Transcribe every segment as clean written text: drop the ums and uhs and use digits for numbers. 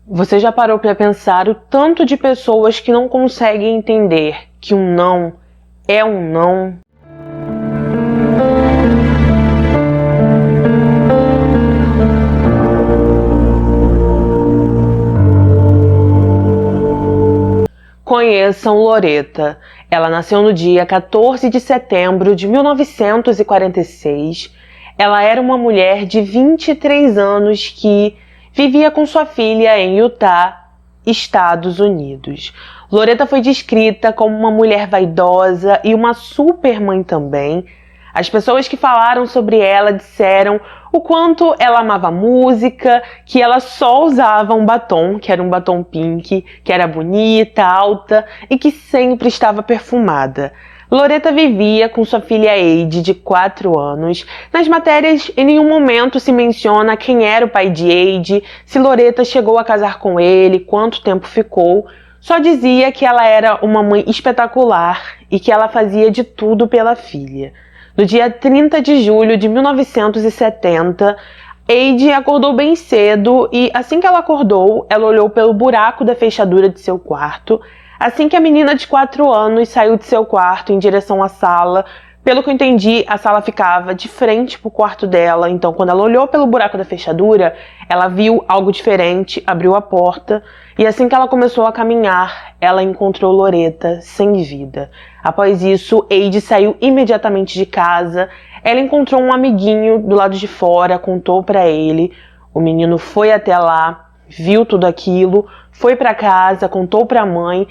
Você já parou para pensar o tanto de pessoas que não conseguem entender que um não é um não? Conheçam Loreta. Ela nasceu no dia 14 de setembro de 1946. Ela era uma mulher de 23 anos que vivia com sua filha em Utah, Estados Unidos. Loreta foi descrita como uma mulher vaidosa e uma super mãe também. As pessoas que falaram sobre ela disseram o quanto ela amava música, que ela só usava um batom, que era um batom pink, que era bonita, alta e que sempre estava perfumada. Loreta vivia com sua filha Eide, de 4 anos. Nas matérias, em nenhum momento se menciona quem era o pai de Eide, se Loreta chegou a casar com ele, quanto tempo ficou. Só dizia que ela era uma mãe espetacular e que ela fazia de tudo pela filha. No dia 30 de julho de 1970, Eide acordou bem cedo e, assim que ela acordou, ela olhou pelo buraco da fechadura de seu quarto. Assim que a menina de 4 anos saiu de seu quarto em direção à sala, pelo que eu entendi, a sala ficava de frente para o quarto dela. Então, quando ela olhou pelo buraco da fechadura, ela viu algo diferente, abriu a porta e assim que ela começou a caminhar, ela encontrou Loreta sem vida. Após isso, Eide saiu imediatamente de casa. Ela encontrou um amiguinho do lado de fora, contou para ele. O menino foi até lá, viu tudo aquilo, foi para casa, contou para a mãe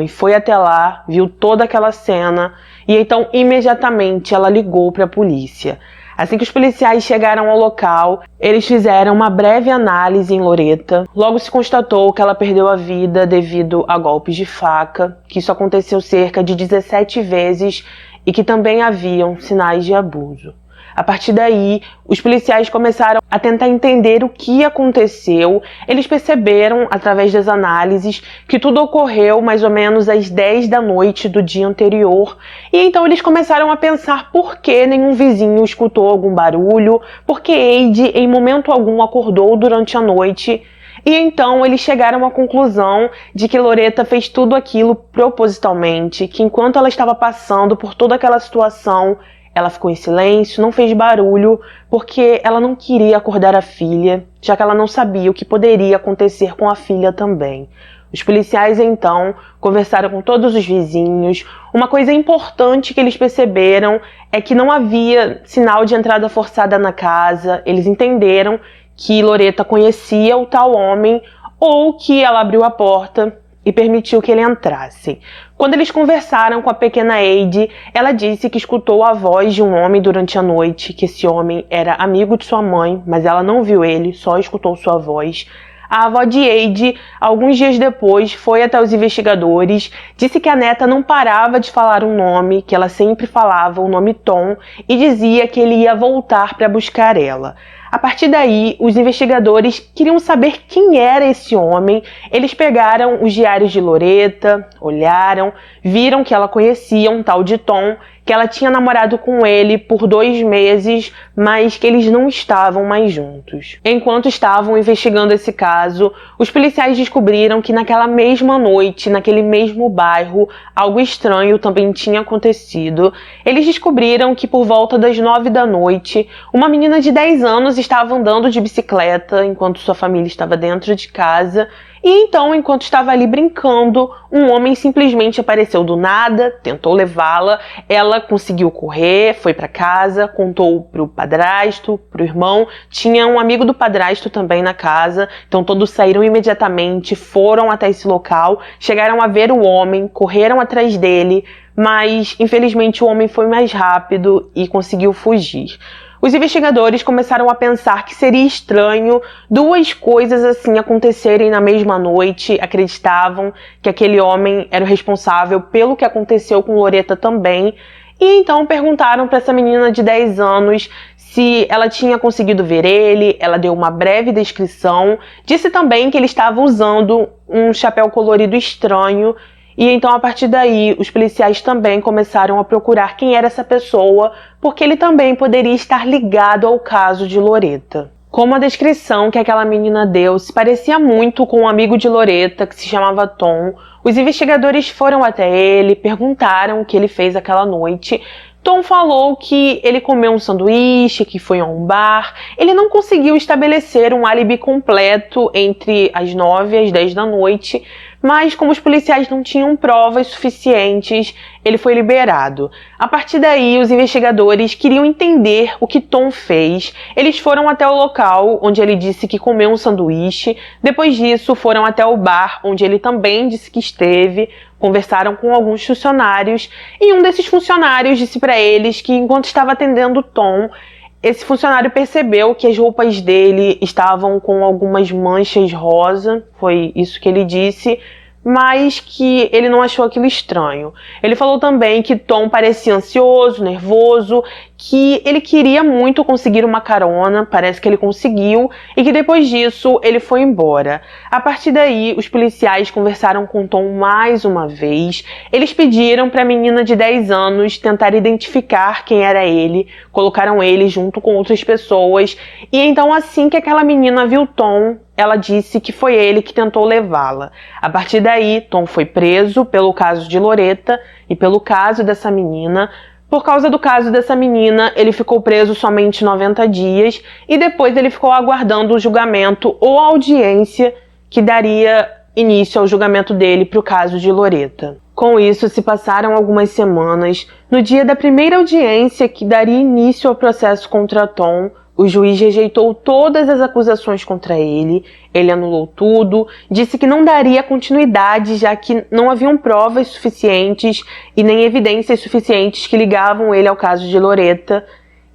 foi até lá, viu toda aquela cena e então imediatamente ela ligou para a polícia. Assim que os policiais chegaram ao local, eles fizeram uma breve análise em Loreta. Logo se constatou que ela perdeu a vida devido a golpes de faca, que isso aconteceu cerca de 17 vezes e que também haviam sinais de abuso. A partir daí, os policiais começaram a tentar entender o que aconteceu. Eles perceberam, através das análises, que tudo ocorreu mais ou menos às 10 da noite do dia anterior. E então eles começaram a pensar por que nenhum vizinho escutou algum barulho, por que Eide em momento algum acordou durante a noite. E então eles chegaram à conclusão de que Loreta fez tudo aquilo propositalmente, que enquanto ela estava passando por toda aquela situação, ela ficou em silêncio, não fez barulho, porque ela não queria acordar a filha, já que ela não sabia o que poderia acontecer com a filha também. Os policiais, então, conversaram com todos os vizinhos. Uma coisa importante que eles perceberam é que não havia sinal de entrada forçada na casa. Eles entenderam que Loreta conhecia o tal homem ou que ela abriu a porta e permitiu que ele entrasse. Quando eles conversaram com a pequena Eide, ela disse que escutou a voz de um homem durante a noite, que esse homem era amigo de sua mãe, mas ela não viu ele, só escutou sua voz. A avó de Eide, alguns dias depois, foi até os investigadores, disse que a neta não parava de falar um nome, que ela sempre falava o nome Tom, e dizia que ele ia voltar para buscar ela. A partir daí, os investigadores queriam saber quem era esse homem. Eles pegaram os diários de Loreta, olharam, viram que ela conhecia um tal de Tom, que ela tinha namorado com ele por 2 meses, mas que eles não estavam mais juntos. Enquanto estavam investigando esse caso, os policiais descobriram que naquela mesma noite, naquele mesmo bairro, algo estranho também tinha acontecido. Eles descobriram que por volta das 9 da noite, uma menina de 10 anos estava andando de bicicleta enquanto sua família estava dentro de casa. E então, enquanto estava ali brincando, um homem simplesmente apareceu do nada, tentou levá-la, ela conseguiu correr, foi para casa, contou pro padrasto, pro irmão, tinha um amigo do padrasto também na casa, então todos saíram imediatamente, foram até esse local, chegaram a ver o homem, correram atrás dele, mas infelizmente o homem foi mais rápido e conseguiu fugir. Os investigadores começaram a pensar que seria estranho 2 coisas assim acontecerem na mesma noite. Acreditavam que aquele homem era o responsável pelo que aconteceu com Loreta também. E então perguntaram para essa menina de 10 anos se ela tinha conseguido ver ele. Ela deu uma breve descrição. Disse também que ele estava usando um chapéu colorido estranho. E então, a partir daí, os policiais também começaram a procurar quem era essa pessoa, porque ele também poderia estar ligado ao caso de Loreta. Como a descrição que aquela menina deu se parecia muito com um amigo de Loretta que se chamava Tom, os investigadores foram até ele, perguntaram o que ele fez aquela noite. Tom falou que ele comeu um sanduíche, que foi a um bar. Ele não conseguiu estabelecer um álibi completo entre as 9 e as 10 da noite, mas como os policiais não tinham provas suficientes, ele foi liberado. A partir daí, os investigadores queriam entender o que Tom fez. Eles foram até o local onde ele disse que comeu um sanduíche. Depois disso, foram até o bar onde ele também disse que esteve. Conversaram com alguns funcionários e um desses funcionários disse para eles que enquanto estava atendendo Tom, esse funcionário percebeu que as roupas dele estavam com algumas manchas rosa, foi isso que ele disse, mas que ele não achou aquilo estranho. Ele falou também que Tom parecia ansioso, nervoso, que ele queria muito conseguir uma carona, parece que ele conseguiu, e que depois disso ele foi embora. A partir daí, os policiais conversaram com Tom mais uma vez. Eles pediram para a menina de 10 anos tentar identificar quem era ele, colocaram ele junto com outras pessoas, e então assim que aquela menina viu Tom, ela disse que foi ele que tentou levá-la. A partir daí, Tom foi preso pelo caso de Loretta e pelo caso dessa menina. Por causa do caso dessa menina, ele ficou preso somente 90 dias e depois ele ficou aguardando o julgamento ou a audiência que daria início ao julgamento dele para o caso de Loretta. Com isso, se passaram algumas semanas. No dia da primeira audiência que daria início ao processo contra Tom, o juiz rejeitou todas as acusações contra ele, ele anulou tudo, disse que não daria continuidade já que não haviam provas suficientes e nem evidências suficientes que ligavam ele ao caso de Loretta,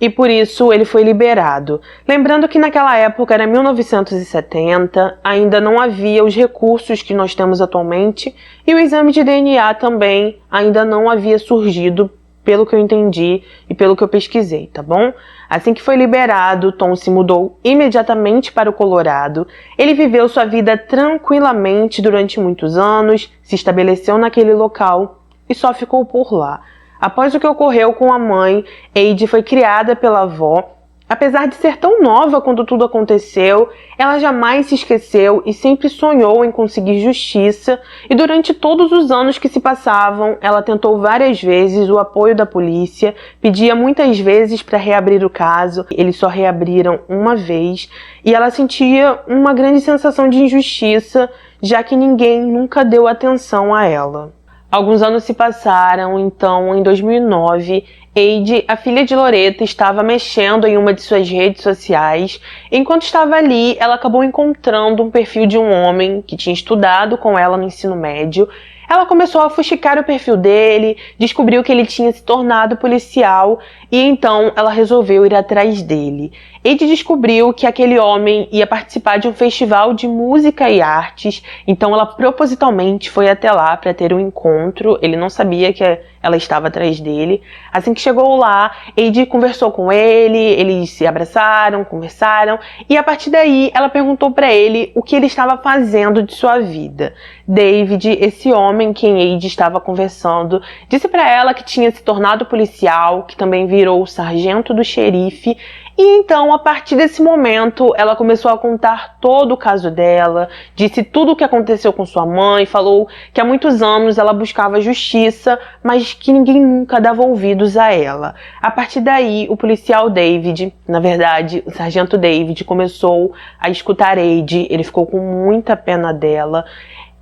e por isso ele foi liberado. Lembrando que naquela época era 1970, ainda não havia os recursos que nós temos atualmente e o exame de DNA também ainda não havia surgido, pelo que eu entendi e pelo que eu pesquisei, tá bom? Assim que foi liberado, Tom se mudou imediatamente para o Colorado. Ele viveu sua vida tranquilamente durante muitos anos, se estabeleceu naquele local e só ficou por lá. Após o que ocorreu com a mãe, Heidi foi criada pela avó. Apesar de ser tão nova quando tudo aconteceu, ela jamais se esqueceu e sempre sonhou em conseguir justiça, e durante todos os anos que se passavam, ela tentou várias vezes o apoio da polícia, pedia muitas vezes para reabrir o caso, eles só reabriram uma vez, e ela sentia uma grande sensação de injustiça, já que ninguém nunca deu atenção a ela. Alguns anos se passaram, então em 2009, Heidi, a filha de Loretta, estava mexendo em uma de suas redes sociais. Enquanto estava ali, ela acabou encontrando um perfil de um homem que tinha estudado com ela no ensino médio. Ela começou a fuxicar o perfil dele, descobriu que ele tinha se tornado policial e então ela resolveu ir atrás dele. Heidi descobriu que aquele homem ia participar de um festival de música e artes, então ela propositalmente foi até lá para ter um encontro. Ele não sabia que ela estava atrás dele. Assim que chegou lá, Heidi conversou com ele, eles se abraçaram, conversaram, e a partir daí ela perguntou para ele o que ele estava fazendo de sua vida. David, esse homem quem Heidi estava conversando, disse para ela que tinha se tornado policial, que também virou sargento do xerife. E então, a partir desse momento, ela começou a contar todo o caso dela, disse tudo o que aconteceu com sua mãe, falou que há muitos anos ela buscava justiça, mas que ninguém nunca dava ouvidos a ela. A partir daí, o policial David, na verdade, o sargento David, começou a escutar Heidi, ele ficou com muita pena dela.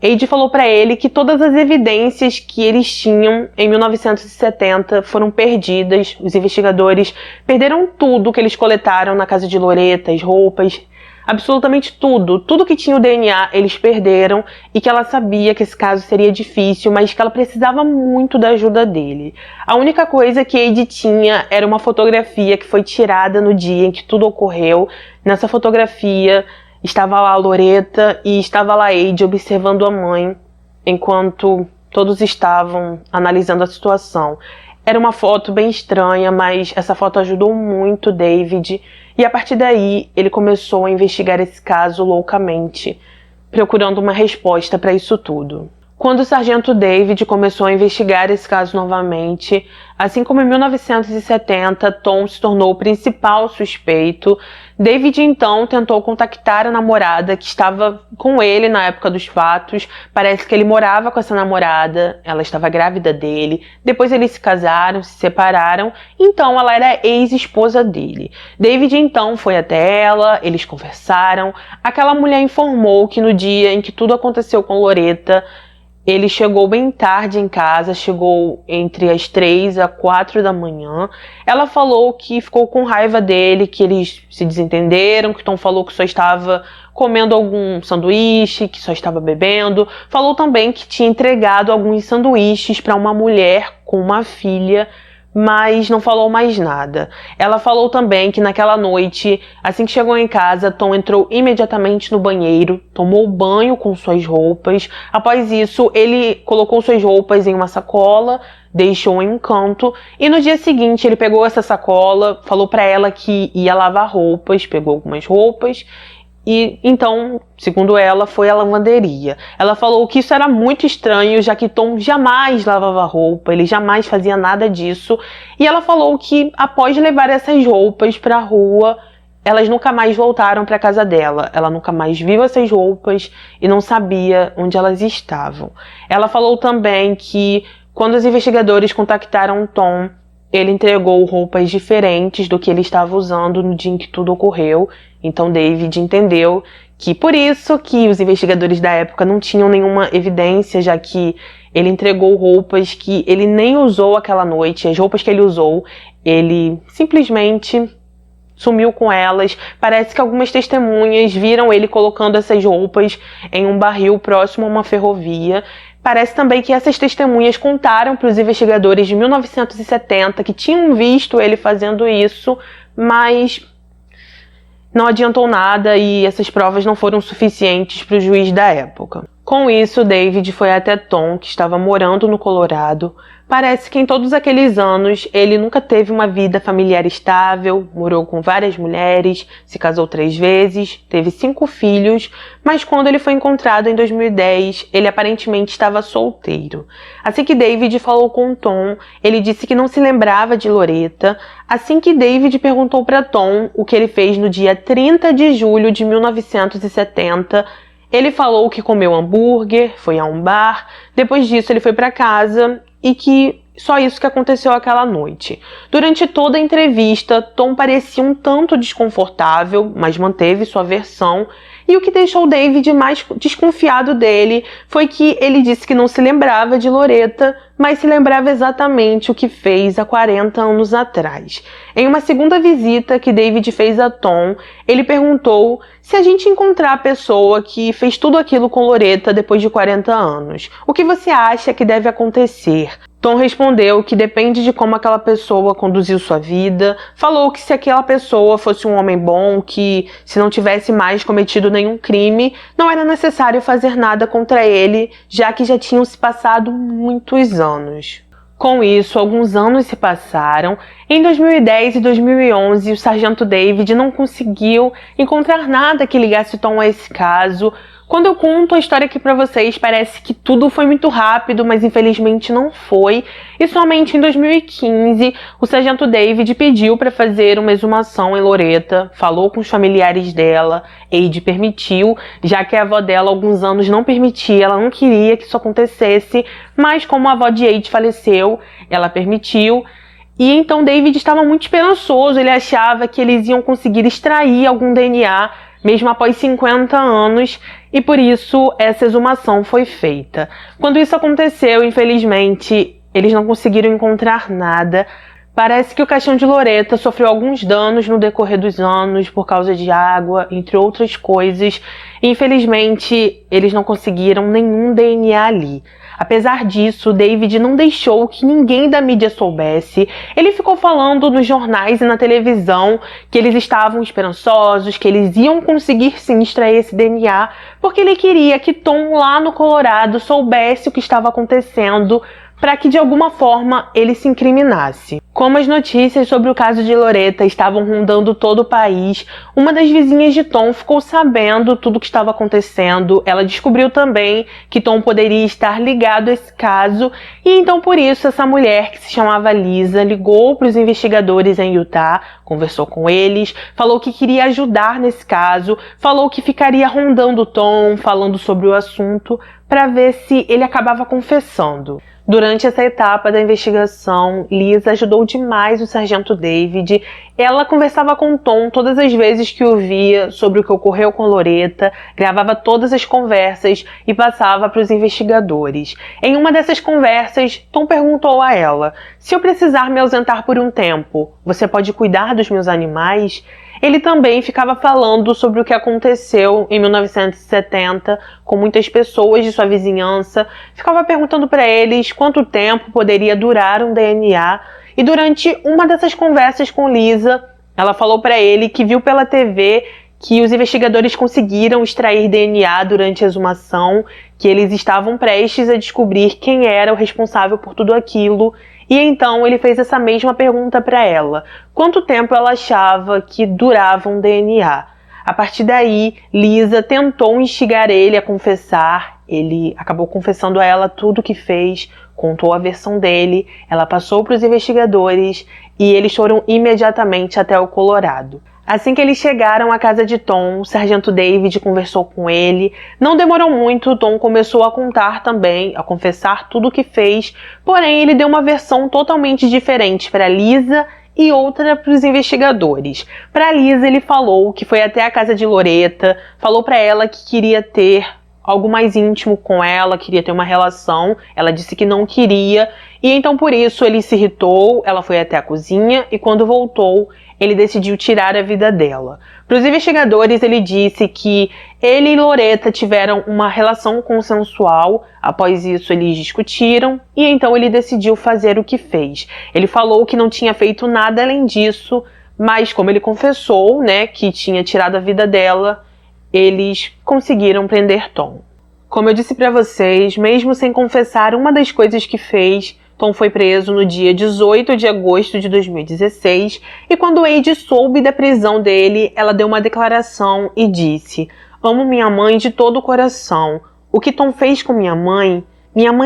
Heidi falou para ele que todas as evidências que eles tinham em 1970 foram perdidas. Os investigadores perderam tudo que eles coletaram na casa de Loretta, as roupas, absolutamente tudo. Tudo que tinha o DNA eles perderam e que ela sabia que esse caso seria difícil, mas que ela precisava muito da ajuda dele. A única coisa que Heidi tinha era uma fotografia que foi tirada no dia em que tudo ocorreu. Nessa fotografia estava lá a Loretta e estava lá a Heidi observando a mãe, enquanto todos estavam analisando a situação. Era uma foto bem estranha, mas essa foto ajudou muito David, e a partir daí ele começou a investigar esse caso loucamente, procurando uma resposta para isso tudo. quando o sargento David começou a investigar esse caso novamente. Assim como em 1970, Tom se tornou o principal suspeito, David então tentou contactar a namorada que estava com ele na época dos fatos. Parece que ele morava com essa namorada, ela estava grávida dele. Depois eles se casaram, se separaram, então ela era ex-esposa dele. David então foi até ela, eles conversaram. Aquela mulher informou que no dia em que tudo aconteceu com Loretta, ele chegou bem tarde em casa, chegou entre as 3 às 4 da manhã. Ela falou que ficou com raiva dele, que eles se desentenderam, que Tom falou que só estava comendo algum sanduíche, que só estava bebendo. Falou também que tinha entregado alguns sanduíches para uma mulher com uma filha, mas não falou mais nada. Ela falou também que naquela noite, assim que chegou em casa, Tom entrou imediatamente no banheiro, tomou banho com suas roupas. Após isso, ele colocou suas roupas em uma sacola, deixou em um canto, e no dia seguinte ele pegou essa sacola, falou para ela que ia lavar roupas, pegou algumas roupas, e então, segundo ela, foi à lavanderia. Ela falou que isso era muito estranho, já que Tom jamais lavava roupa, ele jamais fazia nada disso. E ela falou que após levar essas roupas para a rua, elas nunca mais voltaram para a casa dela. Ela nunca mais viu essas roupas e não sabia onde elas estavam. Ela falou também que quando os investigadores contactaram Tom, ele entregou roupas diferentes do que ele estava usando no dia em que tudo ocorreu. Então David entendeu que por isso que os investigadores da época não tinham nenhuma evidência, já que ele entregou roupas que ele nem usou aquela noite. As roupas que ele usou, ele simplesmente sumiu com elas. Parece que algumas testemunhas viram ele colocando essas roupas em um barril próximo a uma ferrovia. Parece também que essas testemunhas contaram para os investigadores de 1970 que tinham visto ele fazendo isso, mas não adiantou nada e essas provas não foram suficientes para o juiz da época. Com isso, David foi até Tom, que estava morando no Colorado. Parece que em todos aqueles anos ele nunca teve uma vida familiar estável, morou com várias mulheres, se casou 3 vezes, teve 5 filhos, mas quando ele foi encontrado em 2010, ele aparentemente estava solteiro. Assim que David falou com Tom, ele disse que não se lembrava de Loretta. Assim que David perguntou para Tom o que ele fez no dia 30 de julho de 1970, ele falou que comeu hambúrguer, foi a um bar, depois disso ele foi para casa e que só isso que aconteceu aquela noite. Durante toda a entrevista, Tom parecia um tanto desconfortável, mas manteve sua versão. E o que deixou David mais desconfiado dele foi que ele disse que não se lembrava de Loretta, mas se lembrava exatamente o que fez há 40 anos atrás. Em uma segunda visita que David fez a Tom, ele perguntou se a gente encontrar a pessoa que fez tudo aquilo com Loretta depois de 40 anos, o que você acha que deve acontecer? Tom respondeu que depende de como aquela pessoa conduziu sua vida. Falou que se aquela pessoa fosse um homem bom, que se não tivesse mais cometido nenhum crime, não era necessário fazer nada contra ele, já que já tinham se passado muitos anos. Com isso, alguns anos se passaram. Em 2010 e 2011, o sargento David não conseguiu encontrar nada que ligasse Tom a esse caso. Quando eu conto a história aqui pra vocês, parece que tudo foi muito rápido, mas infelizmente não foi. E somente em 2015, o sargento David pediu para fazer uma exumação em Loretta, falou com os familiares dela, Eide permitiu, já que a avó dela há alguns anos não permitia, ela não queria que isso acontecesse, mas como a avó de Eide faleceu, ela permitiu. E então David estava muito esperançoso, ele achava que eles iam conseguir extrair algum DNA, mesmo após 50 anos, e por isso essa exumação foi feita. Quando isso aconteceu, infelizmente, eles não conseguiram encontrar nada. Parece que o caixão de Loretta sofreu alguns danos no decorrer dos anos por causa de água, entre outras coisas. E, infelizmente, eles não conseguiram nenhum DNA ali. Apesar disso, David não deixou que ninguém da mídia soubesse. Ele ficou falando nos jornais e na televisão que eles estavam esperançosos, que eles iam conseguir sim extrair esse DNA, porque ele queria que Tom lá no Colorado soubesse o que estava acontecendo, para que de alguma forma ele se incriminasse. Como as notícias sobre o caso de Loretta estavam rondando todo o país, uma das vizinhas de Tom ficou sabendo tudo o que estava acontecendo. Ela descobriu também que Tom poderia estar ligado a esse caso, e então por isso essa mulher, que se chamava Lisa, ligou para os investigadores em Utah, conversou com eles, falou que queria ajudar nesse caso, falou que ficaria rondando Tom, falando sobre o assunto, para ver se ele acabava confessando. Durante essa etapa da investigação, Lisa ajudou demais o sargento David. Ela conversava com Tom todas as vezes que o via sobre o que ocorreu com Loretta, gravava todas as conversas e passava para os investigadores. Em uma dessas conversas, Tom perguntou a ela: "Se eu precisar me ausentar por um tempo, você pode cuidar dos meus animais?" Ele também ficava falando sobre o que aconteceu em 1970 com muitas pessoas de sua vizinhança, ficava perguntando para eles quanto tempo poderia durar um DNA, e durante uma dessas conversas com Lisa, ela falou para ele que viu pela TV que os investigadores conseguiram extrair DNA durante a exumação, que eles estavam prestes a descobrir quem era o responsável por tudo aquilo. E então ele fez essa mesma pergunta para ela: quanto tempo ela achava que durava um DNA? A partir daí, Lisa tentou instigar ele a confessar. Ele acabou confessando a ela tudo o que fez, contou a versão dele, ela passou para os investigadores e eles foram imediatamente até o Colorado. Assim que eles chegaram à casa de Tom, o sargento David conversou com ele. Não demorou muito, Tom começou a contar também, a confessar tudo o que fez, porém ele deu uma versão totalmente diferente para Lisa e outra para os investigadores. Para Lisa, ele falou que foi até a casa de Loretta, falou para ela que queria ter algo mais íntimo com ela, queria ter uma relação. Ela disse que não queria, e então por isso ele se irritou. Ela foi até a cozinha e quando voltou, ele decidiu tirar a vida dela. Para os investigadores, ele disse que ele e Loretta tiveram uma relação consensual. Após isso, eles discutiram e então ele decidiu fazer o que fez. Ele falou que não tinha feito nada além disso, mas como ele confessou, que tinha tirado a vida dela, eles conseguiram prender Tom. Como eu disse para vocês, mesmo sem confessar uma das coisas que fez, Tom foi preso no dia 18 de agosto de 2016 e quando Heidi soube da prisão dele, ela deu uma declaração e disse: "Amo minha mãe de todo o coração. O que Tom fez com minha mãe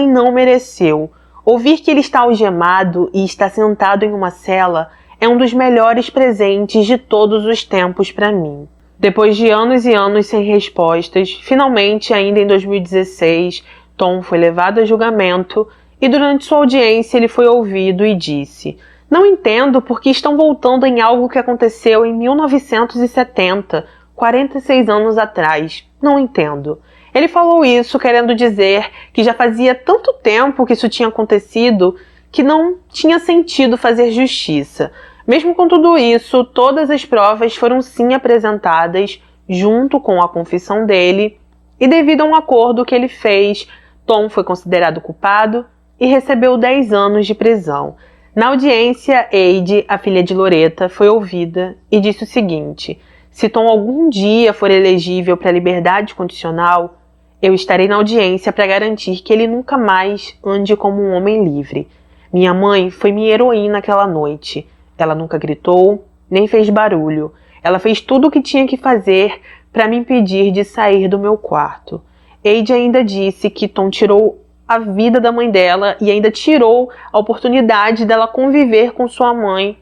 não mereceu. Ouvir que ele está algemado e está sentado em uma cela é um dos melhores presentes de todos os tempos para mim." Depois de anos e anos sem respostas, finalmente, ainda em 2016, Tom foi levado a julgamento e durante sua audiência ele foi ouvido e disse: "Não entendo por que estão voltando em algo que aconteceu em 1970, 46 anos atrás. Não entendo." Ele falou isso querendo dizer que já fazia tanto tempo que isso tinha acontecido que não tinha sentido fazer justiça. Mesmo com tudo isso, todas as provas foram sim apresentadas junto com a confissão dele, e devido a um acordo que ele fez, Tom foi considerado culpado e recebeu 10 anos de prisão. Na audiência, Heidi, a filha de Loretta, foi ouvida e disse o seguinte: "Se Tom algum dia for elegível para a liberdade condicional, eu estarei na audiência para garantir que ele nunca mais ande como um homem livre. Minha mãe foi minha heroína aquela noite. Ela nunca gritou, nem fez barulho. Ela fez tudo o que tinha que fazer para me impedir de sair do meu quarto." Heidi ainda disse que Tom tirou a vida da mãe dela e ainda tirou a oportunidade dela conviver com sua mãe,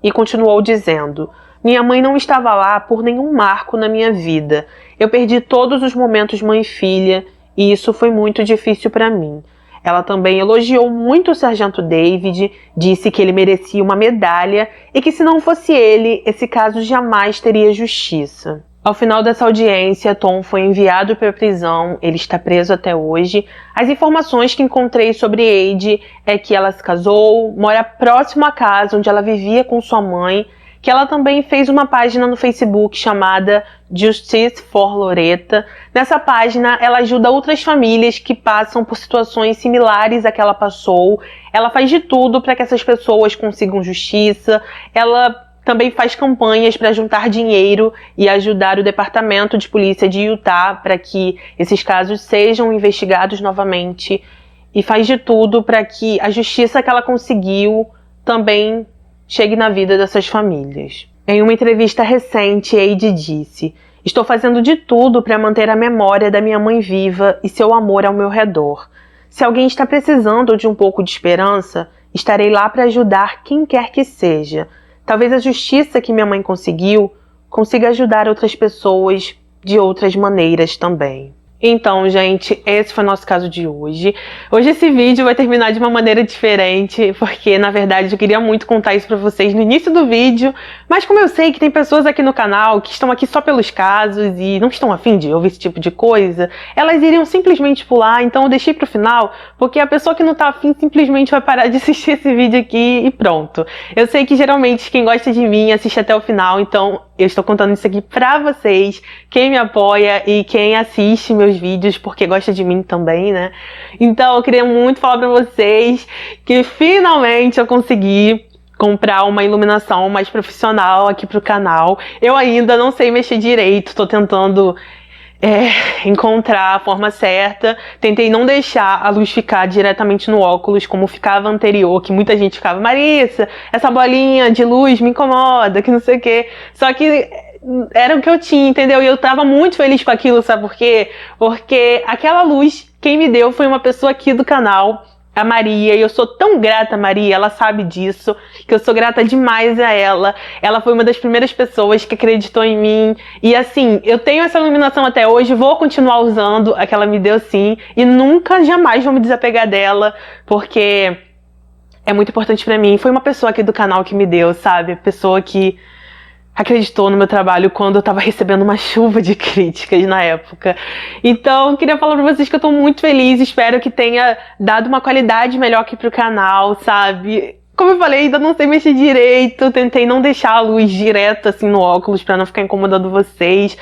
e continuou dizendo: "Minha mãe não estava lá por nenhum marco na minha vida. Eu perdi todos os momentos mãe e filha e isso foi muito difícil para mim." Ela também elogiou muito o sargento David, disse que ele merecia uma medalha e que se não fosse ele, esse caso jamais teria justiça. Ao final dessa audiência, Tom foi enviado para a prisão, ele está preso até hoje. As informações que encontrei sobre Heidi é que ela se casou, mora próximo à casa onde ela vivia com sua mãe, que ela também fez uma página no Facebook chamada Justice for Loretta. Nessa página, ela ajuda outras famílias que passam por situações similares à que ela passou. Ela faz de tudo para que essas pessoas consigam justiça. Ela também faz campanhas para juntar dinheiro e ajudar o Departamento de Polícia de Utah para que esses casos sejam investigados novamente. e faz de tudo para que a justiça que ela conseguiu também chegue na vida dessas famílias. Em uma entrevista recente, Heidi disse: "Estou fazendo de tudo para manter a memória da minha mãe viva e seu amor ao meu redor. Se alguém está precisando de um pouco de esperança, estarei lá para ajudar quem quer que seja. Talvez a justiça que minha mãe conseguiu consiga ajudar outras pessoas de outras maneiras também." Então, gente, esse foi o nosso caso de hoje. Hoje esse vídeo vai terminar de uma maneira diferente, porque, na verdade, eu queria muito contar isso pra vocês no início do vídeo, mas como eu sei que tem pessoas aqui no canal que estão aqui só pelos casos e não estão a fim de ouvir esse tipo de coisa, elas iriam simplesmente pular, então eu deixei pro final, porque a pessoa que não tá afim simplesmente vai parar de assistir esse vídeo aqui e pronto. Eu sei que, geralmente, quem gosta de mim assiste até o final, então eu estou contando isso aqui pra vocês, quem me apoia e quem assiste meus vídeos, porque gosta de mim também, né? Então eu queria muito falar pra vocês que finalmente eu consegui comprar uma iluminação mais profissional aqui pro canal. Eu ainda não sei mexer direito, tô tentando encontrar a forma certa. Tentei não deixar a luz ficar diretamente no óculos, como ficava anterior, que muita gente ficava: "Marissa, essa bolinha de luz me incomoda, que não sei o quê." Só que era o que eu tinha, entendeu? E eu tava muito feliz com aquilo, sabe por quê? Porque aquela luz, quem me deu foi uma pessoa aqui do canal, a Maria, e eu sou tão grata a Maria, ela sabe disso, que eu sou grata demais a ela. Ela foi uma das primeiras pessoas que acreditou em mim, e assim, eu tenho essa iluminação até hoje, vou continuar usando a que ela me deu sim, e nunca, jamais vou me desapegar dela, porque é muito importante pra mim. Foi uma pessoa aqui do canal que me deu, sabe? Pessoa que acreditou no meu trabalho quando eu tava recebendo uma chuva de críticas na época. Então, eu queria falar pra vocês que eu tô muito feliz, espero que tenha dado uma qualidade melhor aqui pro canal, sabe? Como eu falei, ainda não sei mexer direito, tentei não deixar a luz direta assim no óculos pra não ficar incomodando vocês.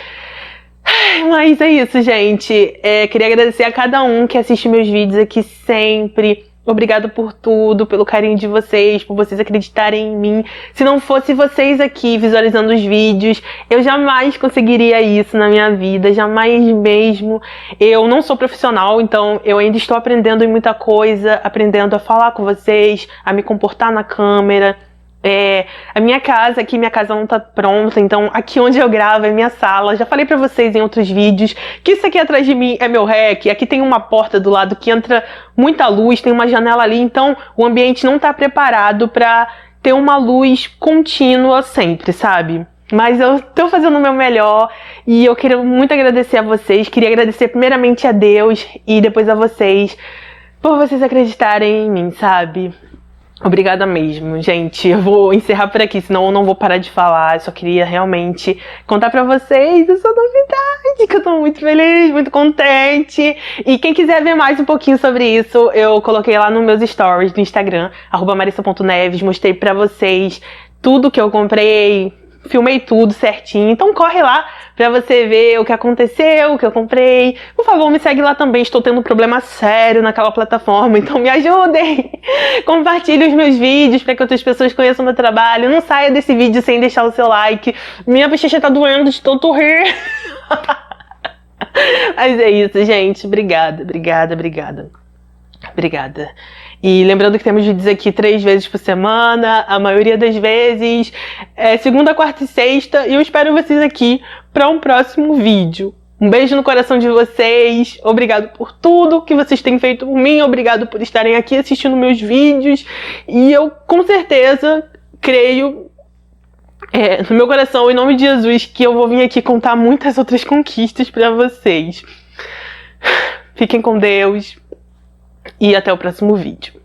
Mas é isso, gente. Queria agradecer a cada um que assiste meus vídeos aqui sempre. Obrigada por tudo, pelo carinho de vocês, por vocês acreditarem em mim. Se não fosse vocês aqui visualizando os vídeos, eu jamais conseguiria isso na minha vida, jamais mesmo. Eu não sou profissional, então eu ainda estou aprendendo em muita coisa, aprendendo a falar com vocês, a me comportar na câmera. A minha casa aqui, minha casa não tá pronta, então aqui onde eu gravo é minha sala. Já falei pra vocês em outros vídeos que isso aqui atrás de mim é meu rec. Aqui tem uma porta do lado que entra muita luz, tem uma janela ali, então o ambiente não tá preparado pra ter uma luz contínua sempre, sabe? Mas eu tô fazendo o meu melhor e eu quero muito agradecer a vocês. Queria agradecer primeiramente a Deus e depois a vocês por vocês acreditarem em mim, sabe? Obrigada mesmo, gente. Eu vou encerrar por aqui, senão eu não vou parar de falar. Eu só queria realmente contar pra vocês essa novidade, que eu tô muito feliz, muito contente. E quem quiser ver mais um pouquinho sobre isso, eu coloquei lá nos meus stories do Instagram, @marissa.neves, mostrei pra vocês tudo que eu comprei, filmei tudo certinho, então corre lá pra você ver o que aconteceu, o que eu comprei. Por favor, me segue lá também, estou tendo um problema sério naquela plataforma, então me ajudem. Compartilhe os meus vídeos pra que outras pessoas conheçam o meu trabalho. Não saia desse vídeo sem deixar o seu like. Minha bochecha tá doendo de tanto rir. Mas é isso, gente. Obrigada, obrigada, obrigada. Obrigada. E lembrando que temos vídeos aqui 3 vezes por semana, a maioria das vezes, segunda, quarta e sexta, e eu espero vocês aqui para um próximo vídeo. Um beijo no coração de vocês, obrigado por tudo que vocês têm feito por mim, obrigado por estarem aqui assistindo meus vídeos, e eu com certeza creio no meu coração, em nome de Jesus, que eu vou vir aqui contar muitas outras conquistas para vocês. Fiquem com Deus. E até o próximo vídeo.